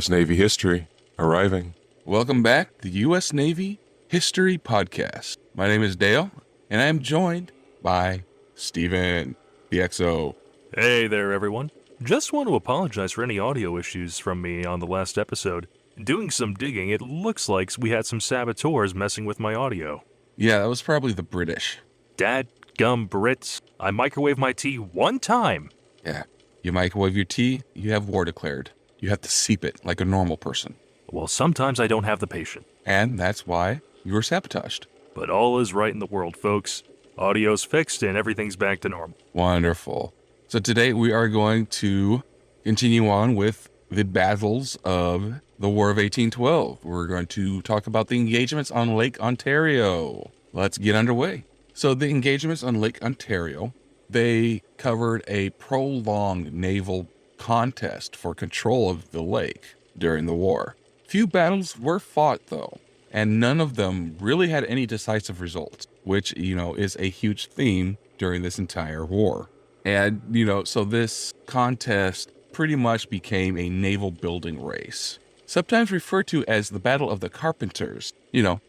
U.S. Navy history arriving. Welcome back to the U.S. Navy History Podcast. My name is Dale, and I am joined by Steven, the XO. Hey there, everyone. Just want to apologize for any audio issues from me on the last episode. Doing some digging, it looks like we had some saboteurs messing with my audio. Yeah, that was probably the British. Dadgum Brits. I microwaved my tea one time. Yeah, you microwave your tea, you have war declared. You have to seep it like a normal person. Well, sometimes I don't have the patience. And that's why you were sabotaged. But all is right in the world, folks. Audio's fixed and everything's back to normal. Wonderful. So today we are going to continue on with the battles of the War of 1812. We're going to talk about the engagements on Lake Ontario. Let's get underway. So the engagements on Lake Ontario, they covered a prolonged naval contest for control of the lake during the war. Few battles were fought, though, and none of them really had any decisive results, which, is a huge theme during this entire war. And, so this contest pretty much became a naval building race, sometimes referred to as the Battle of the Carpenters.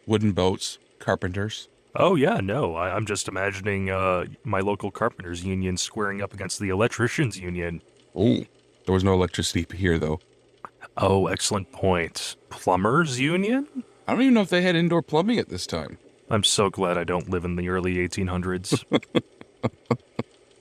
Wooden boats, carpenters. Oh, yeah, no, I'm just imagining my local carpenters union squaring up against the electricians union. Ooh, there was no electricity here, though. Oh, excellent point. Plumbers union? I don't even know if they had indoor plumbing at this time. I'm so glad I don't live in the early 1800s.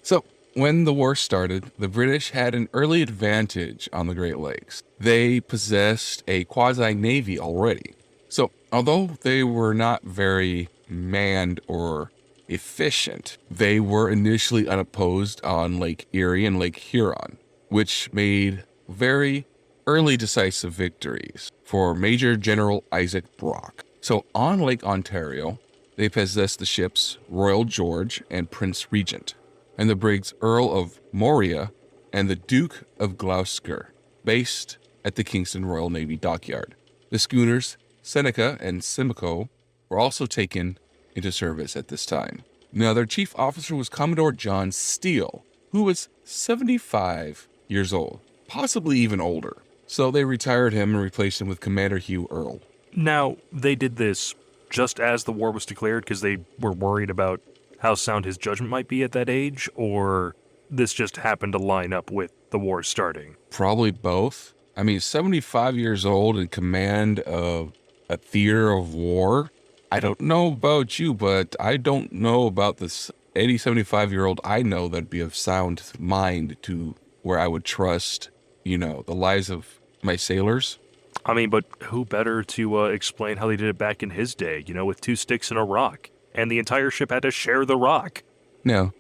So, when the war started, the British had an early advantage on the Great Lakes. They possessed a quasi-navy already. So, although they were not very manned or efficient, they were initially unopposed on Lake Erie and Lake Huron, which made very early decisive victories for Major General Isaac Brock. So on Lake Ontario, they possessed the ships Royal George and Prince Regent, and the brigs Earl of Moria and the Duke of Gloucester, based at the Kingston Royal Navy Dockyard. The schooners Seneca and Simcoe were also taken into service at this time. Now, their chief officer was Commodore John Steele, who was 75 years old, possibly even older. So they retired him and replaced him with Commander Hugh Earl. Now, they did this just as the war was declared because they were worried about how sound his judgment might be at that age, or this just happened to line up with the war starting? Probably both. 75 years old in command of a theater of war. I don't know about you, but I don't know about this 75-year-old I know that'd be of sound mind to where I would trust, the lives of my sailors. But who better to explain how they did it back in his day, with 2 sticks and a rock, and the entire ship had to share the rock? No.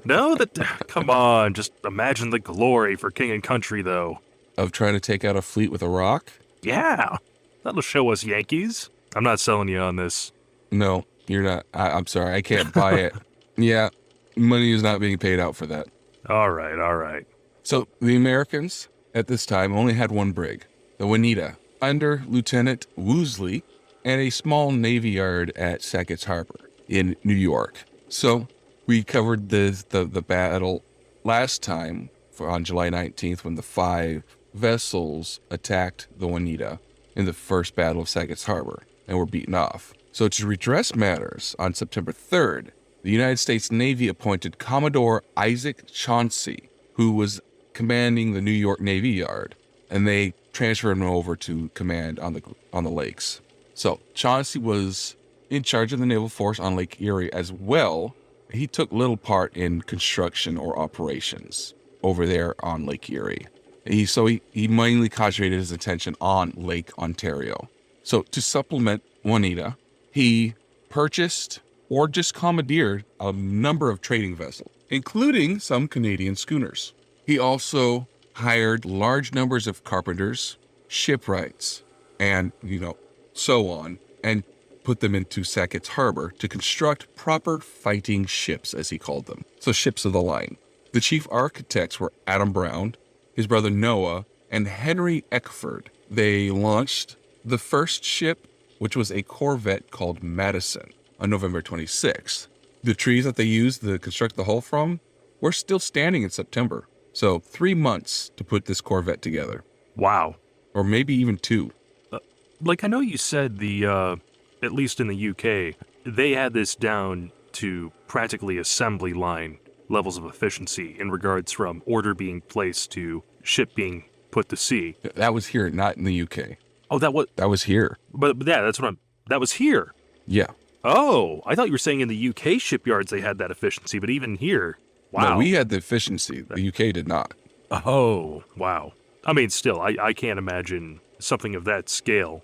No, come on, just imagine the glory for king and country, though. Of trying to take out a fleet with a rock? Yeah, that'll show us Yankees. I'm not selling you on this. No, you're not. I'm sorry, I can't buy it. Yeah, money is not being paid out for that. All right. So the Americans at this time only had one brig, the Juanita, under Lieutenant Woosley, and a small navy yard at Sackett's Harbor in New York. So we covered the battle last time on July 19th when the 5 vessels attacked the Juanita in the first battle of Sackett's Harbor and were beaten off. So to redress matters, on September 3rd, the United States Navy appointed Commodore Isaac Chauncey, who was commanding the New York Navy Yard, and they transferred him over to command on the lakes. So Chauncey was in charge of the naval force on Lake Erie as well. He took little part in construction or operations over there on Lake Erie. He mainly concentrated his attention on Lake Ontario. So to supplement Juanita, he purchased or just commandeered a number of trading vessels, including some Canadian schooners. He also hired large numbers of carpenters, shipwrights, and, so on, and put them into Sackett's Harbor to construct proper fighting ships, as he called them. So ships of the line. The chief architects were Adam Brown, his brother Noah, and Henry Eckford. They launched the first ship, which was a corvette called Madison, on November 26th. The trees that they used to construct the hull from were still standing in September. So 3 months to put this corvette together, Wow. or maybe even 2. Like, I know you said at least in the UK, they had this down to practically assembly line levels of efficiency in regards from order being placed to ship being put to sea. That was here, not in the UK. Oh, that That was here. but yeah, that was here. Yeah. Oh, I thought you were saying in the UK shipyards they had that efficiency, but even here, wow. No, we had the efficiency. The UK did not. Oh, wow. I mean, still, I can't imagine something of that scale,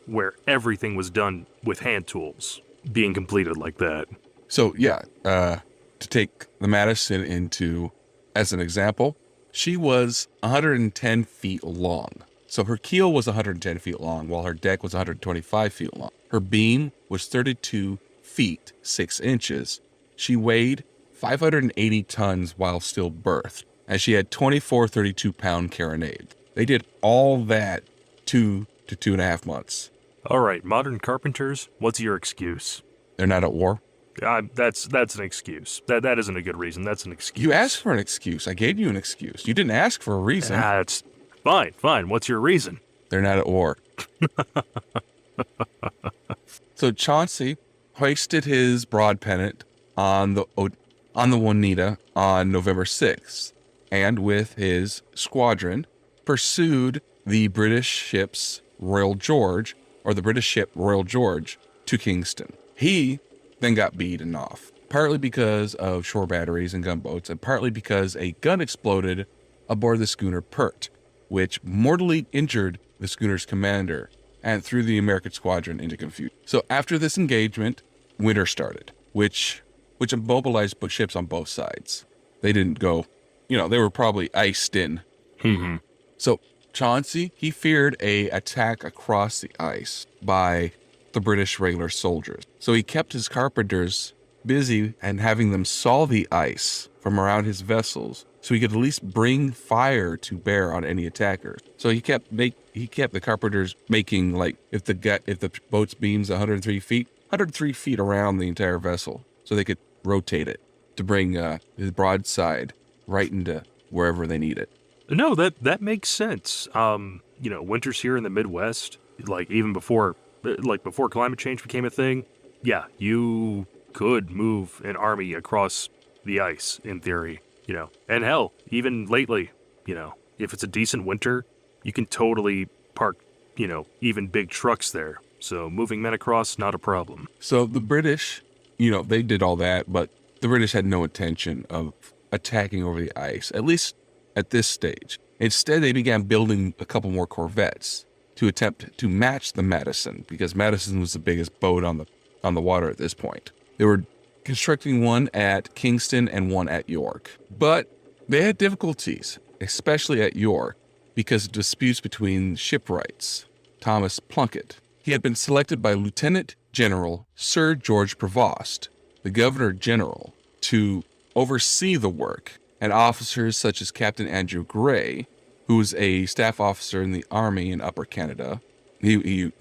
where everything was done with hand tools being completed like that. So yeah, to take the Madison as an example, she was 110 feet long. So her keel was 110 feet long, while her deck was 125 feet long. Her beam was 32 feet 6 inches. She weighed 580 tons while still berthed, and she had 24 32-pound carronade. They did all that 2 to 2.5 months. All right, modern carpenters, what's your excuse? They're not at war. That's an excuse. That isn't a good reason. That's an excuse. You asked for an excuse. I gave you an excuse. You didn't ask for a reason. That's fine. What's your reason? They're not at war. So Chauncey hoisted his broad pennant on the Oneida on November 6th, and with his squadron pursued the British ship Royal George to Kingston. He then got beaten off, partly because of shore batteries and gunboats, and partly because a gun exploded aboard the schooner Pert, which mortally injured the schooner's commander and threw the American squadron into confusion. So after this engagement, winter started, which immobilized ships on both sides. They didn't go, they were probably iced in. Mm-hmm. So Chauncey, he feared a attack across the ice by the British regular soldiers. So he kept his carpenters busy and having them saw the ice from around his vessels so he could at least bring fire to bear on any attackers. So he kept the carpenters making, like, if the boat's beam's 103 feet around the entire vessel, so they could rotate it to bring his broadside right into wherever they need it. No, that makes sense. Winters here in the Midwest, like even before climate change became a thing, yeah, you could move an army across the ice in theory, And hell, even lately, if it's a decent winter, you can totally park, even big trucks there. So moving men across, not a problem. So the British, they did all that, but the British had no intention of attacking over the ice, at least at this stage. Instead, they began building a couple more corvettes to attempt to match the Madison, because Madison was the biggest boat on the water at this point. They were constructing one at Kingston and one at York. But they had difficulties, especially at York, because of disputes between shipwrights. Thomas Plunkett. He had been selected by Lieutenant General Sir George Prevost, the Governor General, to oversee the work, and officers such as Captain Andrew Gray, who was a staff officer in the Army in Upper Canada. He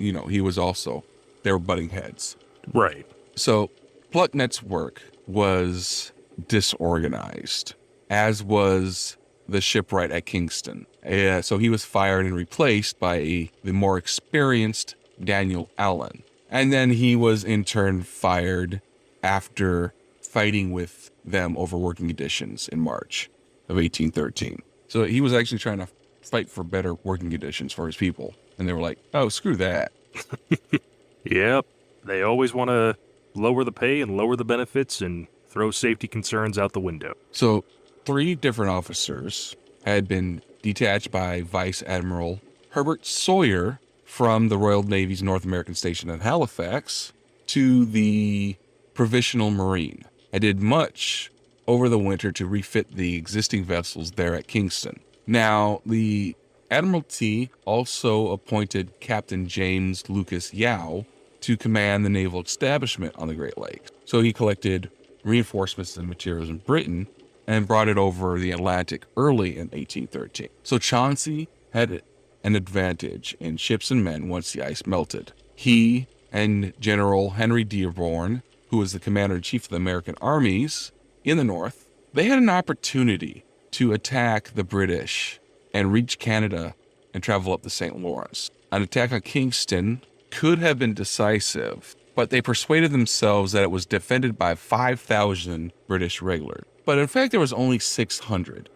was also, they were butting heads. Right. So Plunkett's work was disorganized, as was the shipwright at Kingston. So he was fired and replaced by the more experienced Daniel Allen. And then he was in turn fired after fighting with them over working conditions in March of 1813. So he was actually trying to fight for better working conditions for his people. And they were like, oh, screw that. Yep. They always want to lower the pay and lower the benefits and throw safety concerns out the window. So 3 different officers had been detached by Vice Admiral Herbert Sawyer from the Royal Navy's North American station at Halifax to the Provisional Marine. I did much over the winter to refit the existing vessels there at Kingston. Now, the Admiralty also appointed Captain James Lucas Yao to command the naval establishment on the Great Lakes. So he collected reinforcements and materials in Britain and brought it over the Atlantic early in 1813. So Chauncey had an advantage in ships and men once the ice melted. He and General Henry Dearborn, who was the commander-in-chief of the American armies in the North, they had an opportunity to attack the British and reach Canada and travel up the St. Lawrence. An attack on Kingston could have been decisive, but they persuaded themselves that it was defended by 5,000 British regulars. But in fact, there was only 600.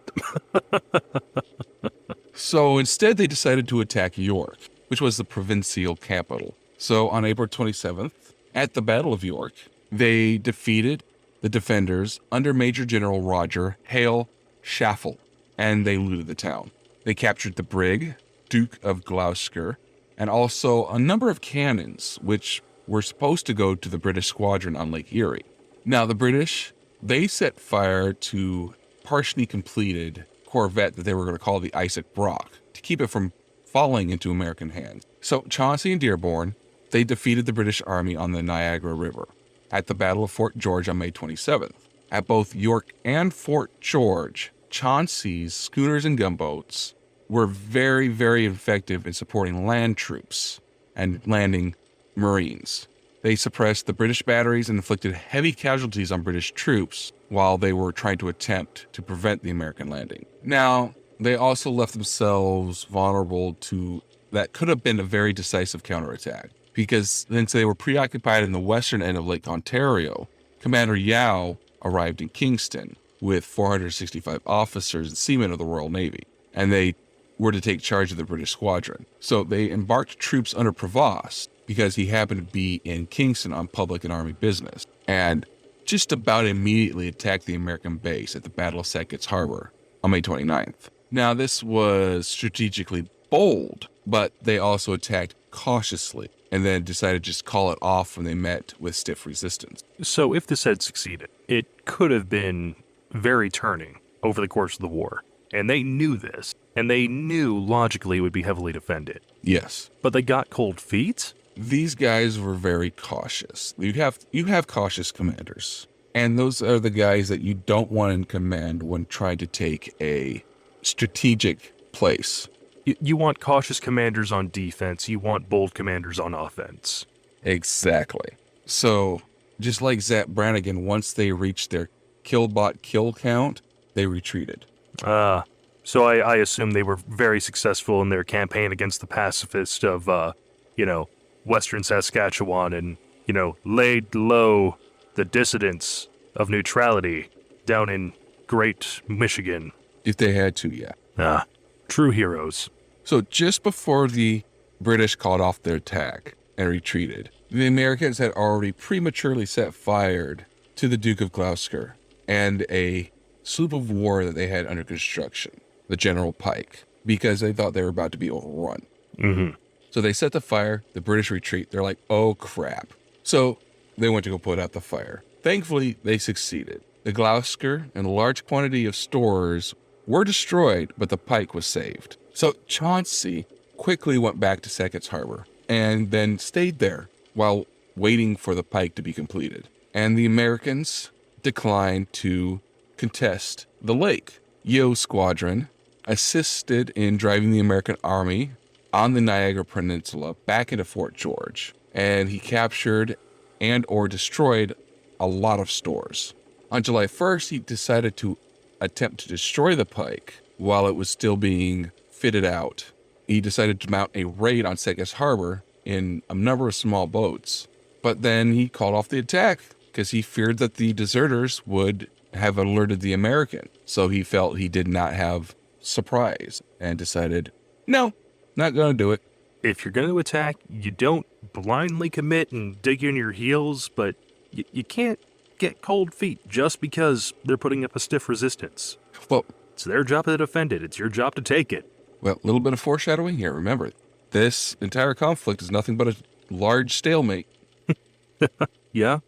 So instead, they decided to attack York, which was the provincial capital. So on April 27th, at the Battle of York, they defeated the defenders under Major General Roger Hale Schaffel, and they looted the town. They captured the brig, Duke of Gloucester, and also a number of cannons, which were supposed to go to the British squadron on Lake Erie. Now, the British, they set fire to partially completed corvette that they were going to call the Isaac Brock to keep it from falling into American hands. So Chauncey and Dearborn, they defeated the British Army on the Niagara River at the Battle of Fort George on May 27th. At both York and Fort George, Chauncey's schooners and gunboats were very, very effective in supporting land troops and landing Marines. They suppressed the British batteries and inflicted heavy casualties on British troops while they were trying to attempt to prevent the American landing. Now, they also left themselves vulnerable to that could have been a very decisive counterattack, because since they were preoccupied in the western end of Lake Ontario, Commander Yeo arrived in Kingston with 465 officers and seamen of the Royal Navy, and they were to take charge of the British squadron. So they embarked troops under Prevost because he happened to be in Kingston on public and army business, and just about immediately attacked the American base at the Battle of Sackett's Harbor on May 29th. Now, this was strategically bold, but they also attacked cautiously and then decided to just call it off when they met with stiff resistance. So if this had succeeded, it could have been very turning over the course of the war. And they knew this, and they knew logically it would be heavily defended. Yes. But they got cold feet? These guys were very cautious. You have cautious commanders, and those are the guys that you don't want in command when trying to take a strategic place. You want cautious commanders on defense. You want bold commanders on offense. Exactly. So, just like Zap Brannigan, once they reached their Killbot kill count, they retreated. So I assume they were very successful in their campaign against the pacifists of, Western Saskatchewan and, laid low the dissidents of neutrality down in Great Michigan. If they had to, yeah. True heroes. So just before the British called off their attack and retreated, the Americans had already prematurely set fire to the Duke of Gloucester and a sloop of war that they had under construction, the General Pike, because they thought they were about to be overrun. Mm-hmm. So they set the fire, the British retreat. They're like, oh crap. So they went to go put out the fire. Thankfully, they succeeded. The Gloucester and a large quantity of stores were destroyed, but the Pike was saved. So Chauncey quickly went back to Sackett's Harbor and then stayed there while waiting for the Pike to be completed. And the Americans declined to contest the lake. Yeo's squadron assisted in driving the American army on the Niagara Peninsula back into Fort George, and he captured and or destroyed a lot of stores. On July 1st, he decided to attempt to destroy the Pike while it was still being fitted out. He decided to mount a raid on Sackett's Harbor in a number of small boats, but then he called off the attack because he feared that the deserters would have alerted the American. So he felt he did not have surprise and decided, no, not going to do it. If you're going to attack, you don't blindly commit and dig in your heels, but you can't get cold feet just because they're putting up a stiff resistance. Well, it's their job to defend it. It's your job to take it. Well, a little bit of foreshadowing here. Remember, this entire conflict is nothing but a large stalemate. Yeah.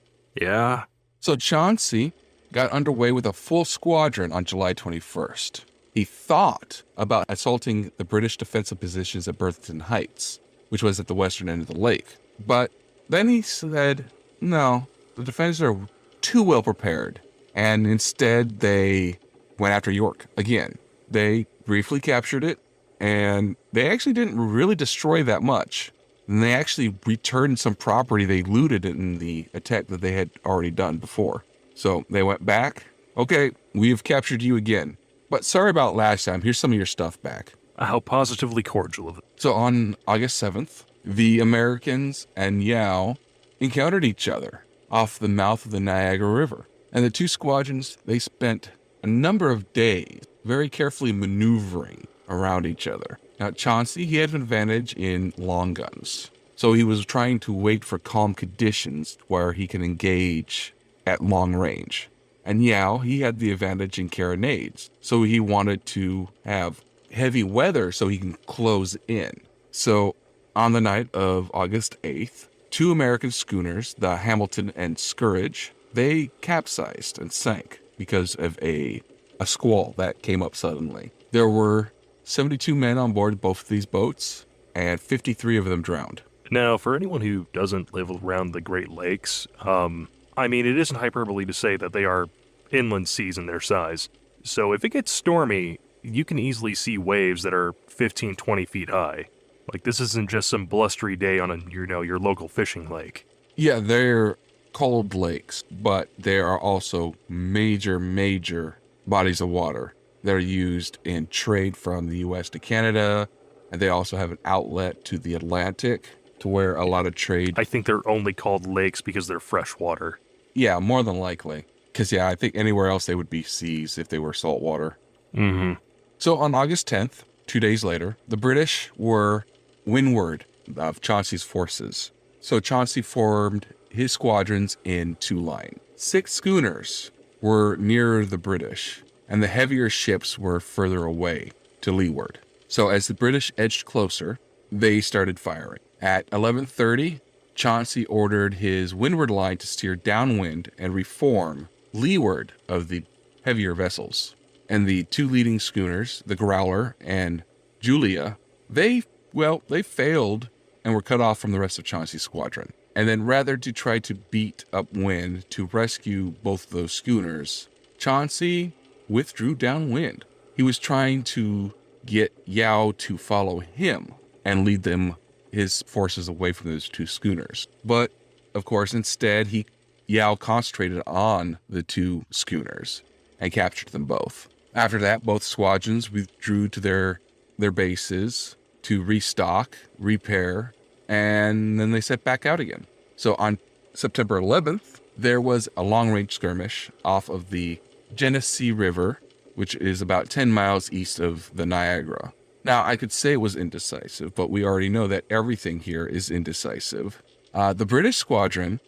So Chauncey got underway with a full squadron on July 21st. He thought about assaulting the British defensive positions at Berthingston Heights, which was at the western end of the lake. But then he said, no, the defenders are too well prepared. And instead, they went after York again. They briefly captured it, and they actually didn't really destroy that much. And they actually returned some property they looted in the attack that they had already done before. So they went back. Okay, we have captured you again. But sorry about last time. Here's some of your stuff back. How positively cordial of it. So on August 7th, the Americans and Yao encountered each other off the mouth of the Niagara River. And the two squadrons, they spent a number of days very carefully maneuvering around each other. Now, Chauncey, he had an advantage in long guns. So he was trying to wait for calm conditions where he can engage at long range. And Yao, he had the advantage in carronades. So he wanted to have heavy weather so he can close in. So on the night of August 8th, two American schooners, the Hamilton and Scourge, they capsized and sank because of a squall that came up suddenly. There were 72 men on board both of these boats, and 53 of them drowned. Now, for anyone who doesn't live around the Great Lakes, I mean, it isn't hyperbole to say that they are inland seas in their size. So if it gets stormy, you can easily see waves that are 15, 20 feet high. Like, this isn't just some blustery day on your local fishing lake. Yeah, they're cold lakes, but there are also major bodies of water that are used in trade from the U.S. to Canada, and they also have an outlet to the Atlantic to where a lot of trade... I think they're only called lakes because they're freshwater. Yeah, more than likely. Because, yeah, I think anywhere else they would be seas if they were saltwater. Mm-hmm. So on August 10th, 2 days later, the British were windward of Chauncey's forces. So Chauncey formed his squadrons in two lines. 6 schooners were nearer the British, and the heavier ships were further away to leeward. So as the British edged closer, they started firing. At 11:30, Chauncey ordered his windward line to steer downwind and reform leeward of the heavier vessels. And the two leading schooners, the Growler and Julia, they failed and were cut off from the rest of Chauncey's squadron. And then rather to try to beat upwind to rescue both of those schooners, Chauncey withdrew downwind. He was trying to get Yao to follow him and lead his forces away from those two schooners. But, of course, instead, Yao concentrated on the two schooners and captured them both. After that, both squadrons withdrew to their bases to restock, repair, and then they set back out again. So on September 11th, there was a long-range skirmish off of the Genesee River, which is about 10 miles east of the Niagara. Now, I could say it was indecisive, but we already know that everything here is indecisive. The British squadron,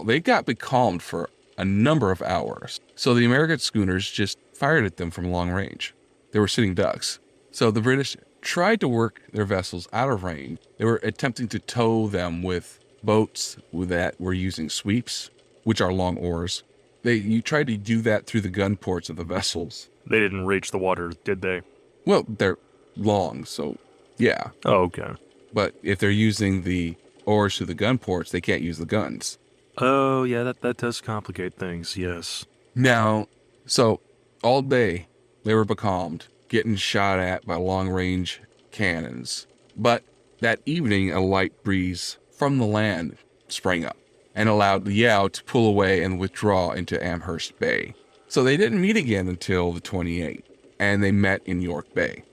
they got becalmed for a number of hours. So the American schooners just fired at them from long range. They were sitting ducks. So the British tried to work their vessels out of range. They were attempting to tow them with boats that were using sweeps, which are long oars. You tried to do that through the gun ports of the vessels. They didn't reach the water, did they? Well, they're long, so yeah. Oh, okay. But if they're using the oars through the gun ports, they can't use the guns. Oh, yeah, that does complicate things, yes. Now, so all day they were becalmed, getting shot at by long-range cannons. But that evening, a light breeze from the land sprang up and allowed the Yao to pull away and withdraw into Amherst Bay. So they didn't meet again until the 28th, and they met in York Bay.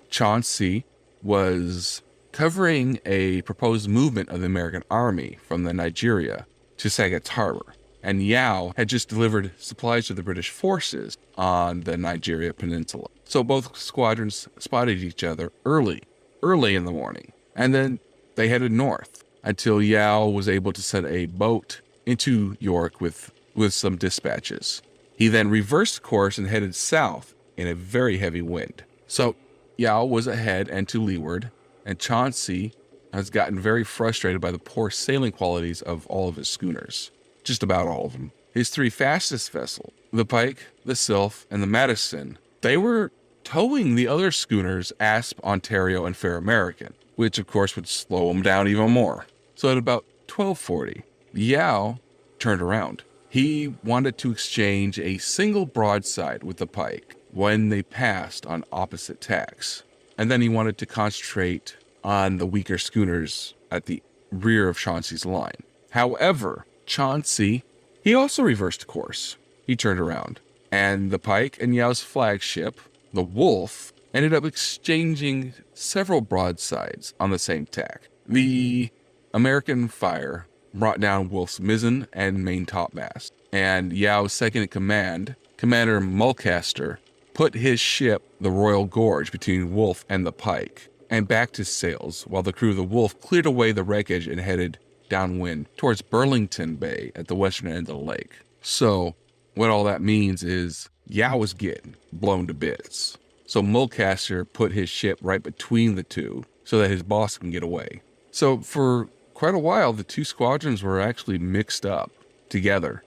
Chauncey was covering a proposed movement of the American army from the Nigeria to Saga's Harbor, and Yao had just delivered supplies to the British forces on the Nigeria Peninsula. So both squadrons spotted each other early in the morning, and then they headed north until Yao was able to send a boat into York with some dispatches. He then reversed course and headed south in a very heavy wind. So Yao was ahead and to leeward, and Chauncey has gotten very frustrated by the poor sailing qualities of all of his schooners. Just about all of them. His 3 fastest vessels, the Pike, the Sylph, and the Madison, they were towing the other schooners, Asp, Ontario, and Fair American, which of course would slow them down even more. So at about 12:40, Yao turned around. He wanted to exchange a single broadside with the Pike when they passed on opposite tacks. And then he wanted to concentrate on the weaker schooners at the rear of Chauncey's line. However, Chauncey, he also reversed course. He turned around, and the Pike and Yao's flagship, the Wolf ended up exchanging several broadsides on the same tack. The American fire brought down Wolf's mizzen and main topmast, and Yao's second in command, Commander Mulcaster, put his ship, the Royal Gorge, between Wolf and the Pike, and backed his sails, while the crew of the Wolf cleared away the wreckage and headed downwind towards Burlington Bay at the western end of the lake. So, what all that means is Yao was getting blown to bits. So Mulcaster put his ship right between the two so that his boss can get away. So for quite a while, the two squadrons were actually mixed up together.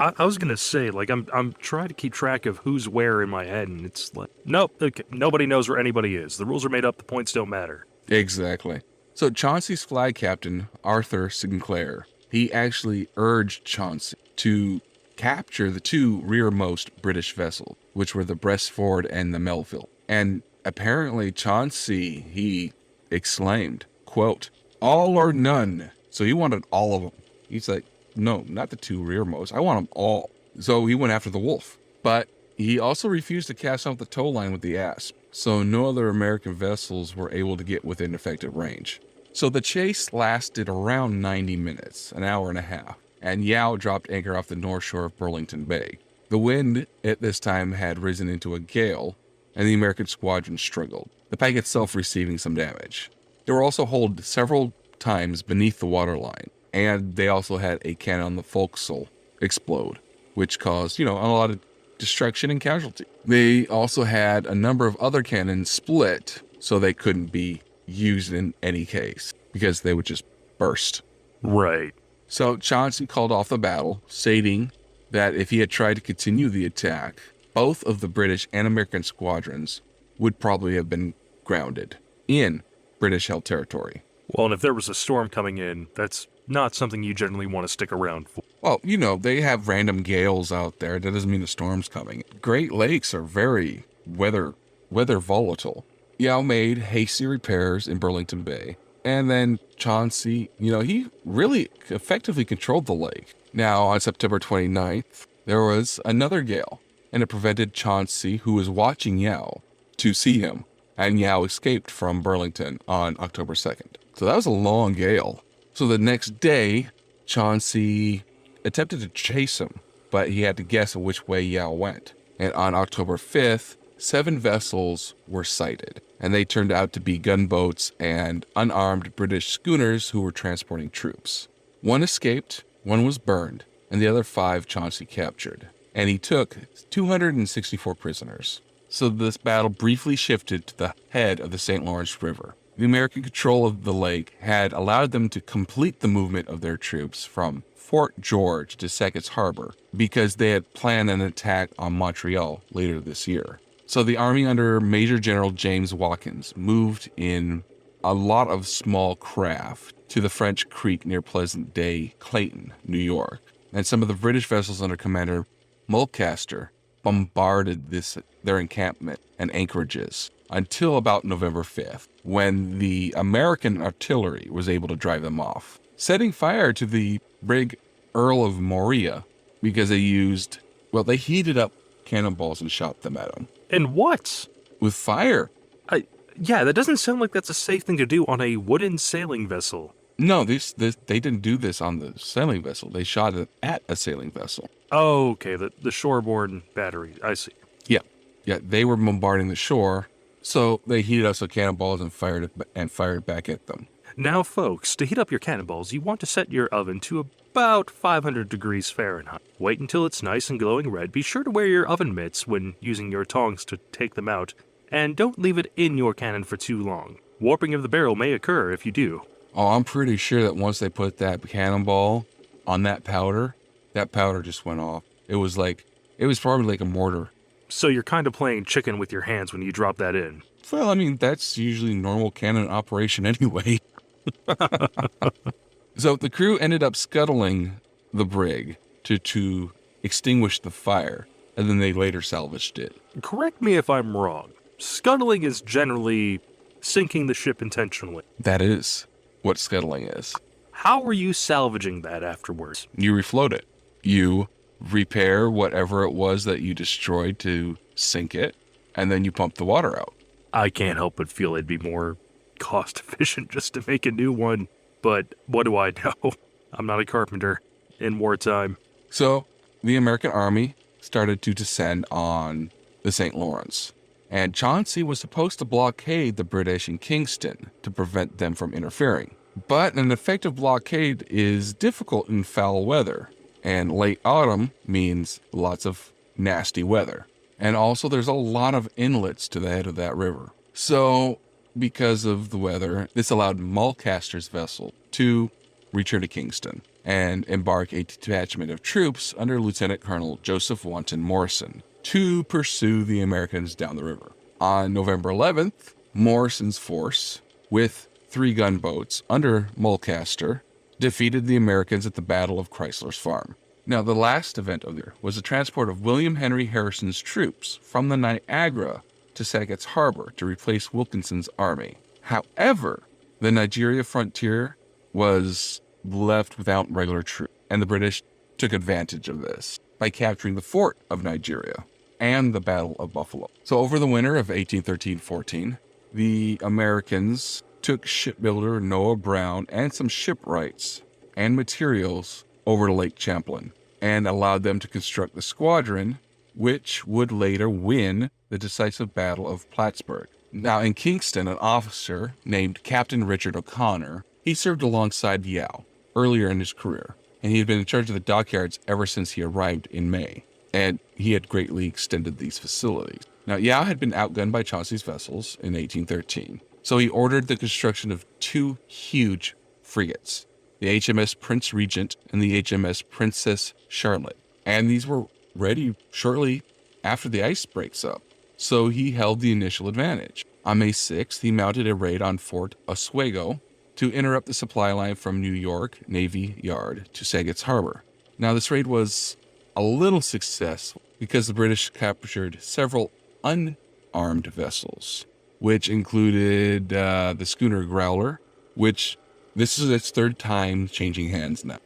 I was gonna say, like, I'm trying to keep track of who's where in my head, and it's like, nope, okay, nobody knows where anybody is. The rules are made up, the points don't matter. Exactly. So Chauncey's flag captain, Arthur Sinclair, he actually urged Chauncey to capture the two rearmost British vessels, which were the Brestford and the Melville. And apparently Chauncey, he exclaimed, quote, "All or none." So he wanted all of them. He's like, no, not the two rearmost. I want them all. So he went after the Wolf. But he also refused to cast off the tow line with the Asp. So no other American vessels were able to get within effective range. So the chase lasted around 90 minutes, an hour and a half, and Yao dropped anchor off the north shore of Burlington Bay. The wind at this time had risen into a gale, and the American squadron struggled, the Pike itself receiving some damage. They were also holed several times beneath the waterline, and they also had a cannon on the forecastle explode, which caused, a lot of destruction and casualty. They also had a number of other cannons split, so they couldn't be used in any case, because they would just burst. Right. So Chauncey called off the battle, stating that if he had tried to continue the attack, both of the British and American squadrons would probably have been grounded in British-held territory. Well, and if there was a storm coming in, that's not something you generally want to stick around for. Well, they have random gales out there. That doesn't mean the storm's coming. Great Lakes are very weather volatile. Yao made hasty repairs in Burlington Bay. And then Chauncey, he really effectively controlled the lake. Now, on September 29th, there was another gale, and it prevented Chauncey, who was watching Yao, to see him. And Yao escaped from Burlington on October 2nd. So that was a long gale. So the next day, Chauncey attempted to chase him, but he had to guess which way Yao went. And on October 5th, 7 vessels were sighted, and they turned out to be gunboats and unarmed British schooners who were transporting troops. One escaped, one was burned, and the other 5 Chauncey captured, and he took 264 prisoners. So this battle briefly shifted to the head of the St. Lawrence River. The American control of the lake had allowed them to complete the movement of their troops from Fort George to Sackett's Harbor because they had planned an attack on Montreal later this year. So the army under Major General James Watkins moved in a lot of small craft to the French Creek near present-day Clayton, New York. And some of the British vessels under Commander Mulcaster bombarded their encampment and anchorages until about November 5th, when the American artillery was able to drive them off, setting fire to the brig Earl of Morea because they heated up cannonballs and shot them at them. And what? With fire. Yeah, that doesn't sound like that's a safe thing to do on a wooden sailing vessel. No, they didn't do this on the sailing vessel. They shot it at a sailing vessel. Oh, okay, the shoreborne battery. I see. Yeah, they were bombarding the shore, so they heated up some cannonballs and fired back at them. Now, folks, to heat up your cannonballs, you want to set your oven to about 500 degrees Fahrenheit. Wait until it's nice and glowing red. Be sure to wear your oven mitts when using your tongs to take them out, and don't leave it in your cannon for too long. Warping of the barrel may occur if you do. Oh, I'm pretty sure that once they put that cannonball on that powder just went off. It was probably like a mortar. So you're kind of playing chicken with your hands when you drop that in. Well, I mean, that's usually normal cannon operation anyway. So the crew ended up scuttling the brig to extinguish the fire, and then they later salvaged it. Correct me if I'm wrong. Scuttling is generally sinking the ship intentionally. That is what scuttling is. How are you salvaging that afterwards? You refloat it. You repair whatever it was that you destroyed to sink it, and then you pump the water out. I can't help but feel it'd be more cost efficient just to make a new one. But what do I know? I'm not a carpenter in wartime. So the American army started to descend on the St. Lawrence, and Chauncey was supposed to blockade the British in Kingston to prevent them from interfering. But an effective blockade is difficult in foul weather, and late autumn means lots of nasty weather. And also there's a lot of inlets to the head of that river. So because of the weather, this allowed Mulcaster's vessel to return to Kingston and embark a detachment of troops under Lieutenant Colonel Joseph Wanton Morrison to pursue the Americans down the river. On November 11th, Morrison's force, with 3 gunboats under Mulcaster, defeated the Americans at the Battle of Chrysler's Farm. Now, the last event of the year was the transport of William Henry Harrison's troops from the Niagara to Sackett's Harbor to replace Wilkinson's army. However, the Nigeria frontier was left without regular troops, and the British took advantage of this by capturing the fort of Nigeria and the Battle of Buffalo. So over the winter of 1813-14, the Americans took shipbuilder Noah Brown and some shipwrights and materials over to Lake Champlain and allowed them to construct the squadron, which would later win the decisive Battle of Plattsburgh. Now, in Kingston, an officer named Captain Richard O'Connor, he served alongside Yao earlier in his career, and he had been in charge of the dockyards ever since he arrived in May, and he had greatly extended these facilities. Now, Yao had been outgunned by Chauncey's vessels in 1813, so he ordered the construction of 2 huge frigates, the HMS Prince Regent and the HMS Princess Charlotte, and these were ready shortly after the ice breaks up, so he held the initial advantage. On May 6th, he mounted a raid on Fort Oswego to interrupt the supply line from New York Navy Yard to Sackett's Harbor. Now, this raid was a little successful because the British captured several unarmed vessels, which included the schooner Growler, which this is its 3rd time changing hands now.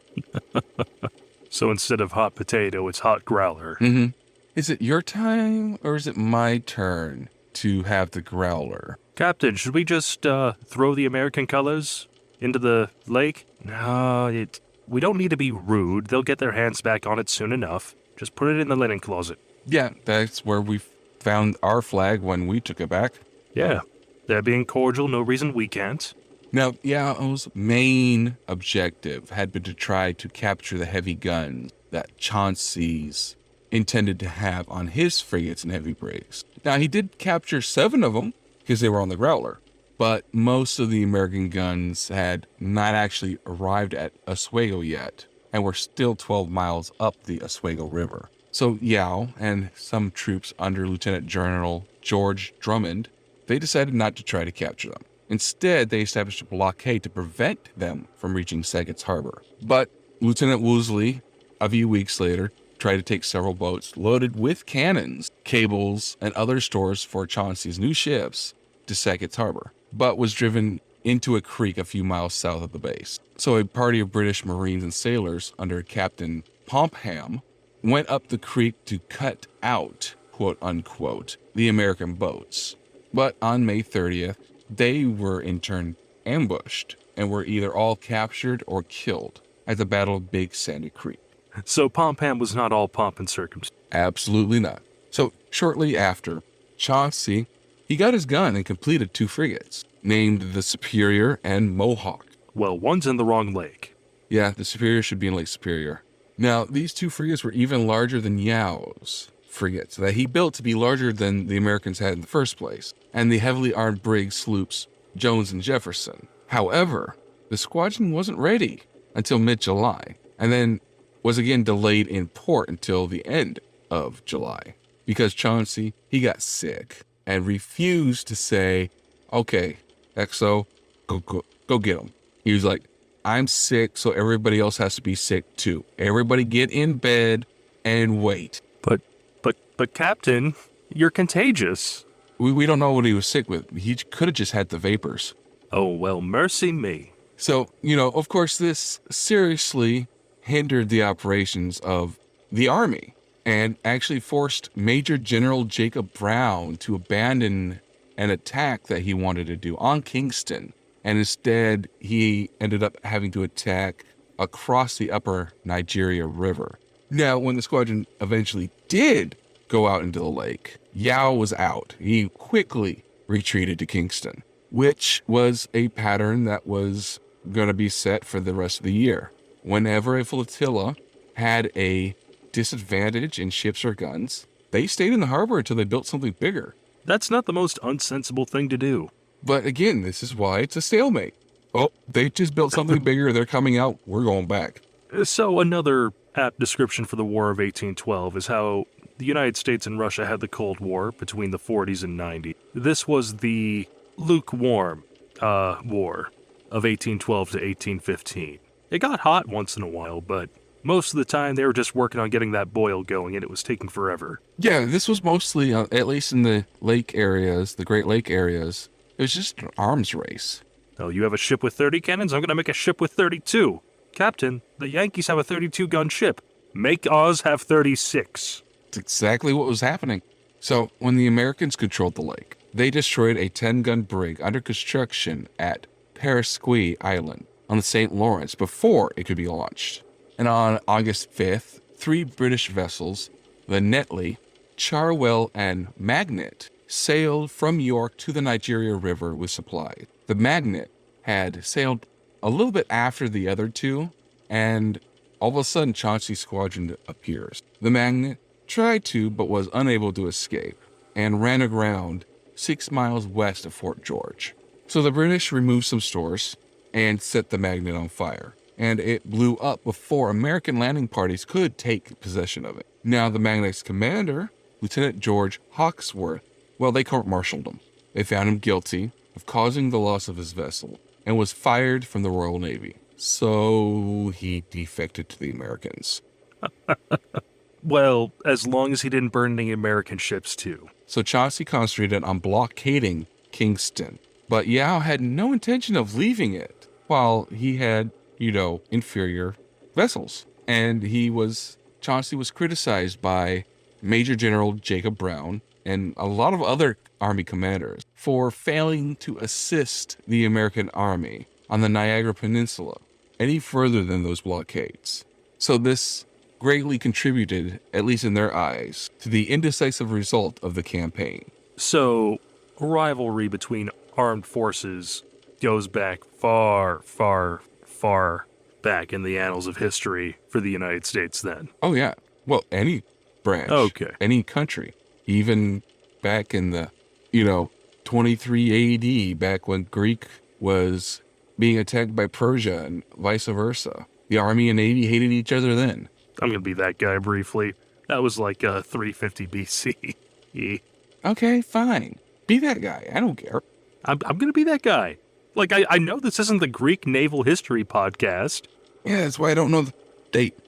So instead of hot potato, it's hot growler. Mm-hmm. Is it your time or is it my turn to have the Growler? Captain, should we just throw the American colors into the lake? No, we don't need to be rude. They'll get their hands back on it soon enough. Just put it in the linen closet. Yeah, that's where we found our flag when we took it back. Yeah, they're being cordial, no reason we can't. Now, Yao's main objective had been to try to capture the heavy guns that Chauncey's intended to have on his frigates and heavy brigs. Now, he did capture 7 of them because they were on the Growler, but most of the American guns had not actually arrived at Oswego yet and were still 12 miles up the Oswego River. So Yao and some troops under Lieutenant General George Drummond, they decided not to try to capture them. Instead, they established a blockade to prevent them from reaching Sackett's Harbor. But Lieutenant Woosley, a few weeks later, tried to take several boats loaded with cannons, cables, and other stores for Chauncey's new ships to Sackett's Harbor, but was driven into a creek a few miles south of the base. So a party of British Marines and sailors under Captain Popham went up the creek to cut out, quote unquote, the American boats. But on May 30th, they were in turn ambushed and were either all captured or killed at the Battle of Big Sandy Creek. So Popham was not all pomp and circumstance. Absolutely not. So shortly after, Chauncey, he got his gun and completed 2 frigates, named the Superior and Mohawk. Well, one's in the wrong lake. Yeah, the Superior should be in Lake Superior. Now, these 2 frigates were even larger than Yao's frigates that he built to be larger than the Americans had in the first place, and the heavily armed brig sloops Jones and Jefferson. However, the squadron wasn't ready until mid-July, and then was again delayed in port until the end of July, because Chauncey, he got sick and refused to say, okay, XO, go get him. He was like, I'm sick, so everybody else has to be sick too. Everybody get in bed and wait. But Captain, you're contagious. We don't know what he was sick with. He could have just had the vapors. Oh, well, mercy me. So, of course, this seriously hindered the operations of the army. and actually forced Major General Jacob Brown to abandon an attack that he wanted to do on Kingston. And instead, he ended up having to attack across the upper Nigeria River. Now, when the squadron eventually did go out into the lake, Yao was out. He quickly retreated to Kingston, which was a pattern that was going to be set for the rest of the year. Whenever a flotilla had a disadvantage in ships or guns, they stayed in the harbor until they built something bigger. That's not the most unsensible thing to do. But again, this is why it's a stalemate. Oh, they just built something bigger. They're coming out. We're going back. So another apt description for the War of 1812 is how the United States and Russia had the Cold War between the 40s and 90s. This was the lukewarm war of 1812 to 1815. It got hot once in a while, but most of the time they were just working on getting that boil going, and it was taking forever. Yeah, this was mostly, at least in the lake areas, the Great Lake areas, it was just an arms race. Oh, you have a ship with 30 cannons? I'm going to make a ship with 32. Captain, the Yankees have a 32-gun ship. Make Oz have 36. It's exactly what was happening. So when the Americans controlled the lake, they destroyed a 10-gun brig under construction at Perisque Island on the St. Lawrence before it could be launched. And on August 5th, 3 British vessels, the Netley, Charwell, and Magnet, sailed from York to the Nigeria River with supplies. The Magnet had sailed a little bit after the other two, and all of a sudden Chauncey's squadron appears. The Magnet tried to, but was unable to escape, and ran aground 6 miles west of Fort George. So the British removed some stores and set the Magnet on fire, and it blew up before American landing parties could take possession of it. Now the Magnet's commander, Lieutenant George Hawksworth, well, they court-martialed him. They found him guilty of causing the loss of his vessel and was fired from the Royal Navy. So he defected to the Americans. Well, as long as he didn't burn any American ships, too. So Chauncey concentrated on blockading Kingston, but Yao had no intention of leaving it while he had, inferior vessels. And Chauncey was criticized by Major General Jacob Brown and a lot of other Army commanders for failing to assist the American Army on the Niagara Peninsula any further than those blockades. So this greatly contributed, at least in their eyes, to the indecisive result of the campaign. So, rivalry between armed forces goes back far, far, far back in the annals of history for the United States then. Oh, yeah. Well, any branch. Okay. Any country. Even back in the, 23 AD, back when Greek was being attacked by Persia and vice versa. The Army and Navy hated each other then. I'm going to be that guy briefly. That was like 350 BC. Okay, fine. Be that guy. I don't care. I'm going to be that guy. Like, I know this isn't the Greek naval history podcast. Yeah, that's why I don't know the date.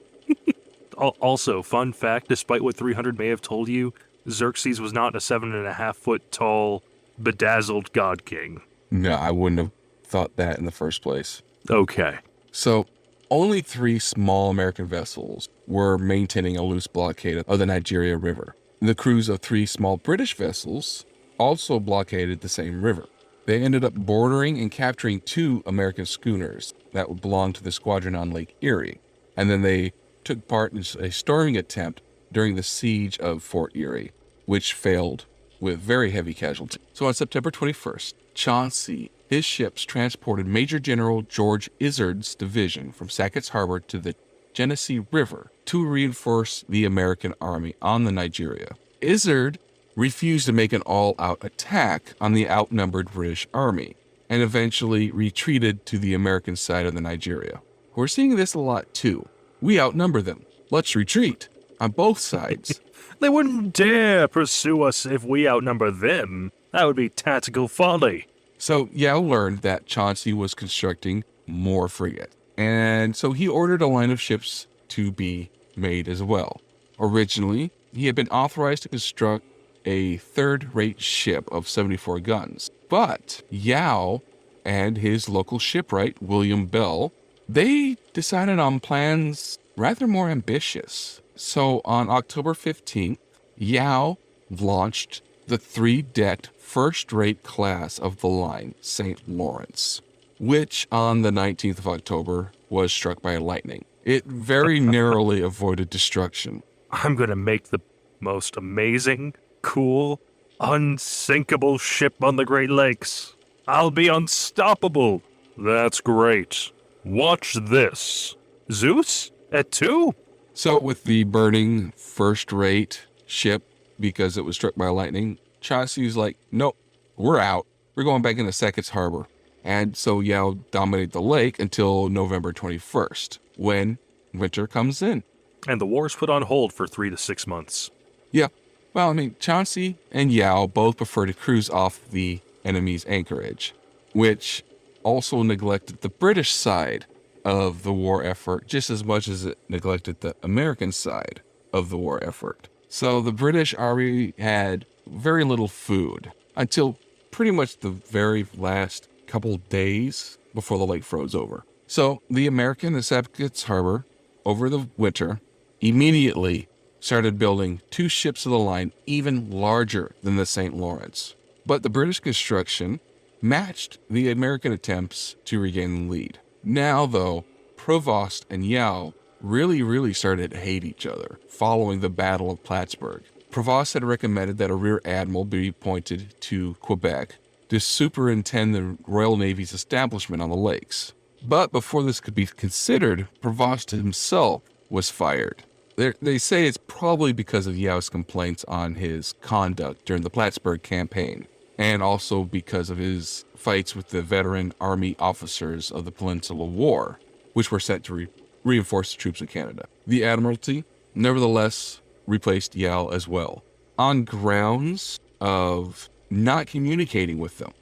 Also, fun fact, despite what 300 may have told you, Xerxes was not a 7.5-foot tall, bedazzled god king. No, I wouldn't have thought that in the first place. Okay. So, only 3 small American vessels were maintaining a loose blockade of the Nigeria River. The crews of 3 small British vessels also blockaded the same river. They ended up boarding and capturing 2 American schooners that belonged to the squadron on Lake Erie. And then they took part in a storming attempt during the siege of Fort Erie, which failed with very heavy casualties. So on September 21st, Chauncey, his ships transported Major General George Izard's division from Sackett's Harbor to the Genesee River to reinforce the American army on the Nigeria. Izard refused to make an all-out attack on the outnumbered British army and eventually retreated to the American side of the Nigeria. We're seeing this a lot too. We outnumber them. Let's retreat on both sides. They wouldn't dare pursue us if we outnumber them. That would be tactical folly. So Yao learned that Chauncey was constructing more frigates, and so he ordered a line of ships to be made as well. Originally, he had been authorized to construct a third-rate ship of 74 guns, but Yao and his local shipwright, William Bell, they decided on plans rather more ambitious. So on October 15th, Yao launched the 3-decked first-rate class of the line, St. Lawrence, which on the 19th of October was struck by lightning. It very narrowly avoided destruction. I'm going to make the most amazing, cool, unsinkable ship on the Great Lakes. I'll be unstoppable. That's great. Watch this. Zeus? At 2? So with the burning first-rate ship, because it was struck by lightning, Chauncey's like, nope, we're out. We're going back into Sackett's Harbor. And so Yao dominated the lake until November 21st, when winter comes in. And the war's put on hold for 3 to 6 months. Yeah, well, I mean, Chauncey and Yao both prefer to cruise off the enemy's anchorage, which also neglected the British side of the war effort just as much as it neglected the American side of the war effort. So the British Army had very little food until pretty much the very last couple days before the lake froze over. So the American at Sackett's Harbor, over the winter, immediately started building 2 ships of the line even larger than the St. Lawrence. But the British construction matched the American attempts to regain the lead. Now, though, Provost and Yao really started to hate each other following the Battle of Plattsburgh. Provost had recommended that a rear admiral be appointed to Quebec to superintend the Royal Navy's establishment on the lakes. But before this could be considered, Provost himself was fired. They say it's probably because of Yao's complaints on his conduct during the Plattsburgh campaign, and also because of his fights with the veteran Army officers of the Peninsula War, which were sent to reinforce the troops in Canada. The Admiralty, nevertheless, replaced Yao as well, on grounds of not communicating with them.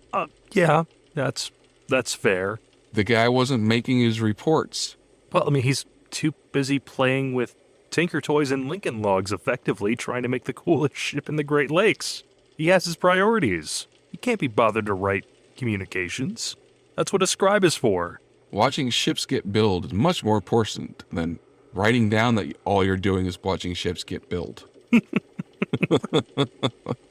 Yeah, that's fair. The guy wasn't making his reports. Well, I mean, he's too busy playing with Tinker Toys and Lincoln Logs, effectively trying to make the coolest ship in the Great Lakes. He has his priorities. He can't be bothered to write communications. That's what a scribe is for. Watching ships get built is much more important than writing down that all you're doing is watching ships get built.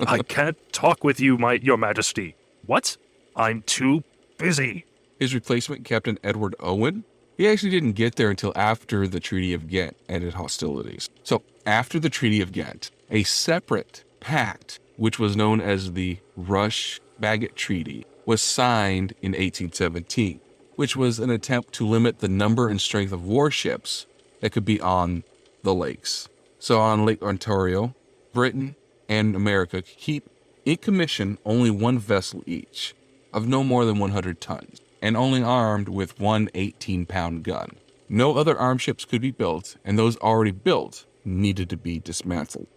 I can't talk with you, your majesty. What? I'm too busy. His replacement, Captain Edward Owen, he actually didn't get there until after the Treaty of Ghent ended hostilities. So after the Treaty of Ghent, a separate pact, which was known as the Rush-Bagot Treaty, was signed in 1817, which was an attempt to limit the number and strength of warships that could be on the lakes. So on Lake Ontario, Britain and America could keep in commission only 1 vessel each, of no more than 100 tons, and only armed with 1 18-pound gun. No other armed ships could be built, and those already built needed to be dismantled.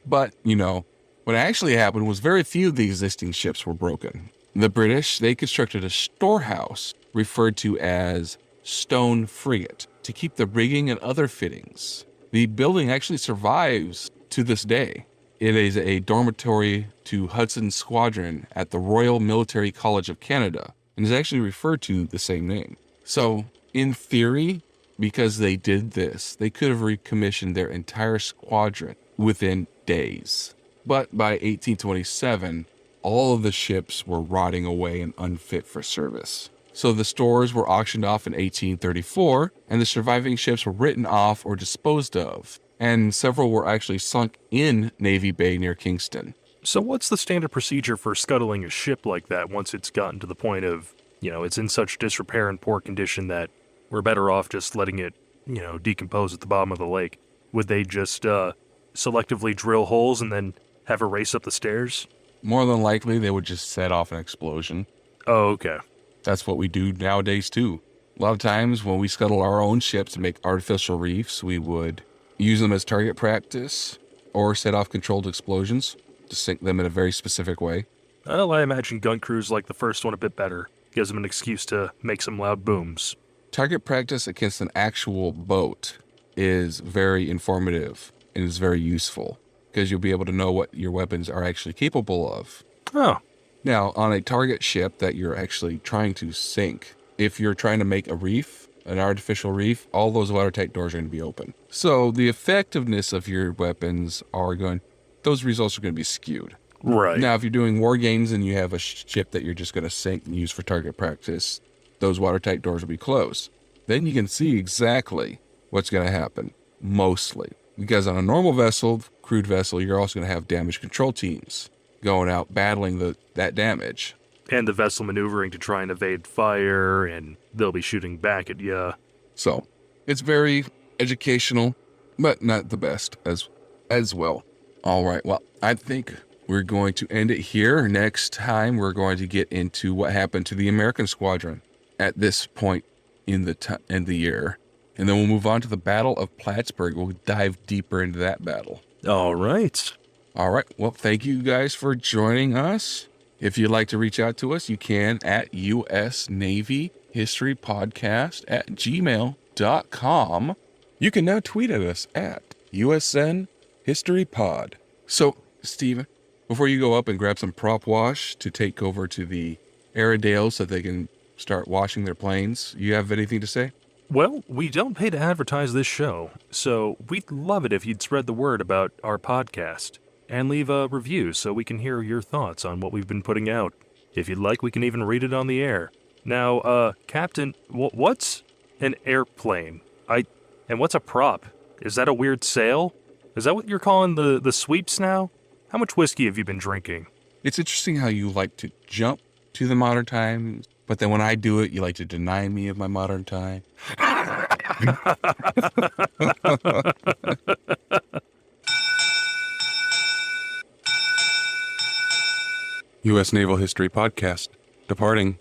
But, what actually happened was very few of the existing ships were broken. The British, they constructed a storehouse referred to as Stone Frigate to keep the rigging and other fittings. The building actually survives to this day. It is a dormitory to Hudson Squadron at the Royal Military College of Canada, and is actually referred to the same name. So, in theory, because they did this, they could have recommissioned their entire squadron within days. But by 1827, all of the ships were rotting away and unfit for service. So the stores were auctioned off in 1834, and the surviving ships were written off or disposed of, and several were actually sunk in Navy Bay near Kingston. So what's the standard procedure for scuttling a ship like that once it's gotten to the point of, it's in such disrepair and poor condition that we're better off just letting it, decompose at the bottom of the lake? Would they just selectively drill holes and then have a race up the stairs? More than likely, they would just set off an explosion. Oh, okay. That's what we do nowadays, too. A lot of times when we scuttle our own ships to make artificial reefs, we would use them as target practice or set off controlled explosions to sink them in a very specific way. Well, I imagine gun crews like the first one a bit better. Gives them an excuse to make some loud booms. Target practice against an actual boat is very informative and is very useful because you'll be able to know what your weapons are actually capable of. Oh. Now, on a target ship that you're actually trying to sink, if you're trying to make a reef, an artificial reef, all those watertight doors are going to be open. So the effectiveness of your weapons those results are going to be skewed. Right. Now, if you're doing war games and you have a ship that you're just going to sink and use for target practice, those watertight doors will be closed. Then you can see exactly what's going to happen, mostly. Because on a normal vessel, crewed vessel, you're also going to have damage control teams going out battling that damage. And the vessel maneuvering to try and evade fire, and they'll be shooting back at you. So it's very educational, but not the best as well. All right, well, I think we're going to end it here. Next time, we're going to get into what happened to the American squadron at this point in the year. And then we'll move on to the Battle of Plattsburgh. We'll dive deeper into that battle. All right. All right, well, thank you guys for joining us. If you'd like to reach out to us, you can at US Navy History Podcast at gmail.com. You can now tweet at us at USN History Pod. So, Steven, before you go up and grab some prop wash to take over to the Airedale so they can start washing their planes, you have anything to say? Well, we don't pay to advertise this show, so we'd love it if you'd spread the word about our podcast and leave a review so we can hear your thoughts on what we've been putting out. If you'd like, we can even read it on the air. Now, Captain, what's an airplane? And what's a prop? Is that a weird sail? Is that what you're calling the sweeps now? How much whiskey have you been drinking? It's interesting how you like to jump to the modern times, but then when I do it, you like to deny me of my modern time. U.S. Naval History Podcast. Departing.